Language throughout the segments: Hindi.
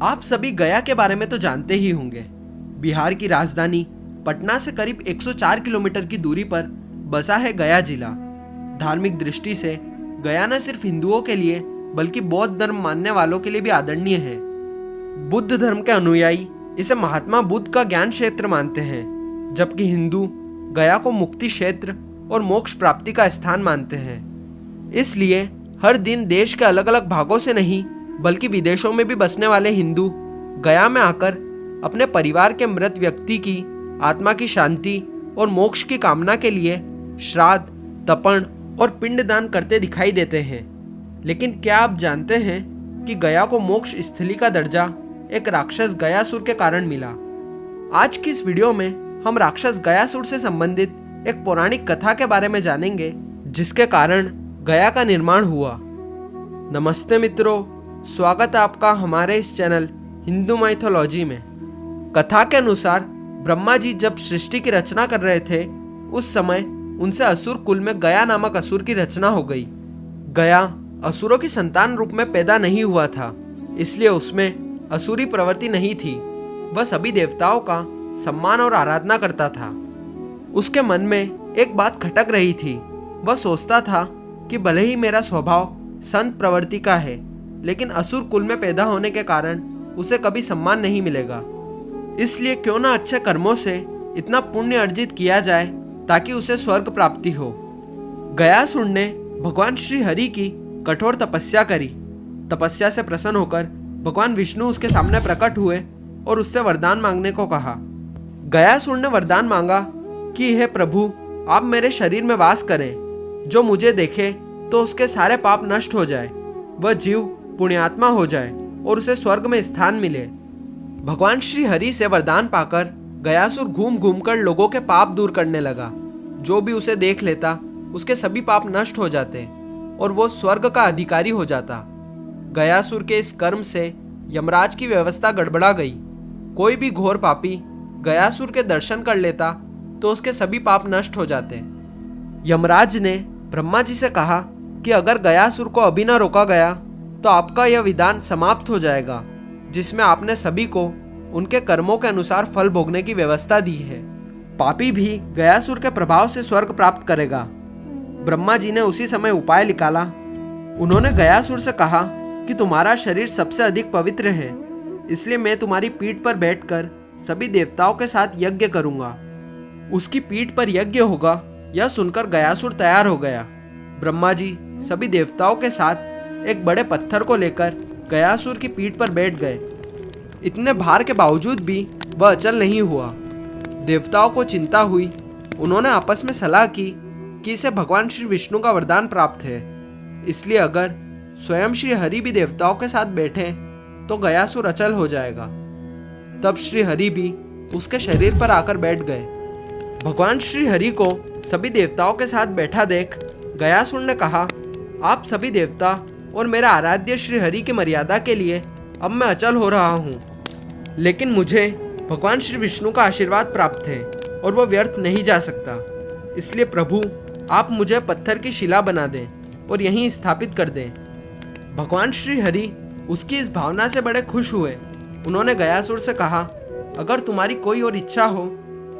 आप सभी गया के बारे में तो जानते ही होंगे। बिहार की राजधानी पटना से करीब 104 किलोमीटर की दूरी पर बसा है गया जिला। धार्मिक दृष्टि से गया न सिर्फ हिंदुओं के लिए बल्कि बौद्ध धर्म मानने वालों के लिए भी आदरणीय है। बुद्ध धर्म के अनुयायी इसे महात्मा बुद्ध का ज्ञान क्षेत्र मानते हैं, जबकि हिंदू गया को मुक्ति क्षेत्र और मोक्ष प्राप्ति का स्थान मानते हैं। इसलिए हर दिन देश के अलग अलग भागों से नहीं बल्कि विदेशों में भी बसने वाले हिंदू गया में आकर अपने परिवार के मृत व्यक्ति की आत्मा की शांति और मोक्ष की कामना के लिए श्राद्ध, तर्पण और पिंडदान करते दिखाई देते हैं। लेकिन क्या आप जानते हैं कि गया को मोक्ष स्थली का दर्जा एक राक्षस गयासुर के कारण मिला? आज की इस वीडियो में हम राक्षस गयासुर से संबंधित एक पौराणिक कथा के बारे में जानेंगे, जिसके कारण गया का निर्माण हुआ। नमस्ते मित्रों, स्वागत है आपका हमारे इस चैनल हिंदू माइथोलॉजी में। कथा के अनुसार ब्रह्मा जी जब सृष्टि की रचना कर रहे थे, उस समय उनसे असुर कुल में गया नामक असुर की रचना हो गई। गया असुरों की संतान रूप में पैदा नहीं हुआ था, इसलिए उसमें असुरी प्रवृत्ति नहीं थी। वह सभी देवताओं का सम्मान और आराधना करता था। उसके मन में एक बात खटक रही थी। वह सोचता था कि भले ही मेरा स्वभाव संत प्रवृत्ति का है, लेकिन असुर कुल में पैदा होने के कारण उसे कभी सम्मान नहीं मिलेगा। इसलिए क्यों ना अच्छे कर्मों से इतना पुण्य अर्जित किया जाए ताकि उसे स्वर्ग प्राप्ति हो। गयासुर ने भगवान श्री हरि की कठोर तपस्या करी। तपस्या से प्रसन्न होकर भगवान विष्णु उसके सामने प्रकट हुए और उससे वरदान मांगने को कहा। गयासुर ने वरदान मांगा कि हे प्रभु, आप मेरे शरीर में वास करें। जो मुझे देखे तो उसके सारे पाप नष्ट हो जाए, वह जीव पुण्यात्मा हो जाए और उसे स्वर्ग में स्थान मिले। भगवान श्री हरि से वरदान पाकर गयासुर घूम घूम कर लोगों के पाप दूर करने लगा। जो भी उसे देख लेता उसके सभी पाप नष्ट हो जाते और वो स्वर्ग का अधिकारी हो जाता। गयासुर के इस कर्म से यमराज की व्यवस्था गड़बड़ा गई। कोई भी घोर पापी गयासुर के दर्शन कर लेता तो उसके सभी पाप नष्ट हो जाते। यमराज ने ब्रह्मा जी से कहा कि अगर गयासुर को अभी न रोका गया तो आपका यह विधान समाप्त हो जाएगा, जिसमें आपने सभी को उनके कर्मों के अनुसार फल भोगने की व्यवस्था दी है। पापी भी गयासुर के प्रभाव से स्वर्ग प्राप्त करेगा। ब्रह्मा जी ने उसी समय उपाय निकाला। उन्होंने गयासुर से कहा कि तुम्हारा शरीर सबसे अधिक पवित्र है, इसलिए मैं तुम्हारी पीठ पर बैठकर सभी देवताओं के साथ यज्ञ करूंगा। उसकी पीठ पर यज्ञ होगा, यह सुनकर गयासुर तैयार हो गया। ब्रह्मा जी सभी देवताओं के साथ एक बड़े पत्थर को लेकर गयासुर की पीठ पर बैठ गए। इतने भार के बावजूद भी वह अचल नहीं हुआ। देवताओं को चिंता हुई। उन्होंने आपस में सलाह की कि इसे भगवान श्री विष्णु का वरदान प्राप्त है, इसलिए अगर स्वयं श्री हरि भी देवताओं के साथ बैठे तो गयासुर अचल हो जाएगा। तब श्री हरि भी उसके शरीर पर आकर बैठ गए। भगवान श्री हरि को सभी देवताओं के साथ बैठा देख गयासुर ने कहा, आप सभी देवता और मेरा आराध्य श्री हरि की मर्यादा के लिए अब मैं अचल हो रहा हूँ, लेकिन मुझे भगवान श्री विष्णु का आशीर्वाद प्राप्त है और वह व्यर्थ नहीं जा सकता। इसलिए प्रभु, आप मुझे पत्थर की शिला बना दें और यहीं स्थापित कर दें। भगवान श्री हरि उसकी इस भावना से बड़े खुश हुए। उन्होंने गयासुर से कहा, अगर तुम्हारी कोई और इच्छा हो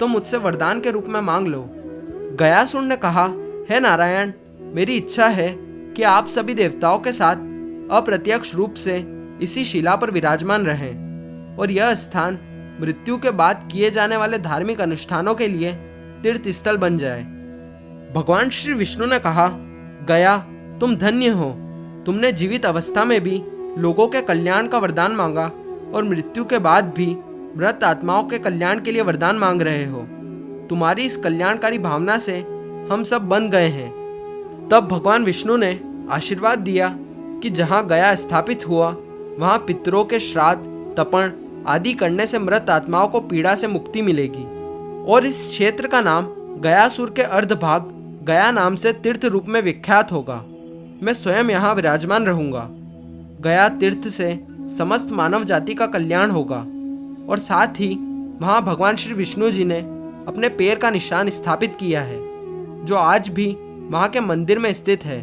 तो मुझसे वरदान के रूप में मांग लो। गयासुर ने कहा, हे नारायण, मेरी इच्छा है कि आप सभी देवताओं के साथ अप्रत्यक्ष रूप से इसी शिला पर विराजमान रहें और यह स्थान मृत्यु के बाद किए जाने वाले धार्मिक अनुष्ठानों के लिए तीर्थ स्थल बन जाए। भगवान श्री विष्णु ने कहा, गया, तुम धन्य हो। तुमने जीवित अवस्था में भी लोगों के कल्याण का वरदान मांगा और मृत्यु के बाद भी मृत आत्माओं के कल्याण के लिए वरदान मांग रहे हो। तुम्हारी इस कल्याणकारी भावना से हम सब बंध गए हैं। तब भगवान विष्णु ने आशीर्वाद दिया कि जहाँ गया स्थापित हुआ वहाँ पितरों के श्राद्ध, तर्पण आदि करने से मृत आत्माओं को पीड़ा से मुक्ति मिलेगी और इस क्षेत्र का नाम गयासुर के अर्धभाग गया नाम से तीर्थ रूप में विख्यात होगा। मैं स्वयं यहाँ विराजमान रहूँगा। गया तीर्थ से समस्त मानव जाति का कल्याण होगा और साथ ही वहाँ भगवान श्री विष्णु जी ने अपने पैर का निशान स्थापित किया है, जो आज भी वहाँ के मंदिर में स्थित है।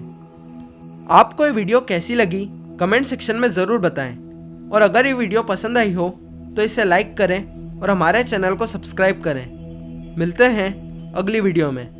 आपको ये वीडियो कैसी लगी कमेंट सेक्शन में ज़रूर बताएं। और अगर ये वीडियो पसंद आई हो तो इसे लाइक करें और हमारे चैनल को सब्सक्राइब करें। मिलते हैं अगली वीडियो में।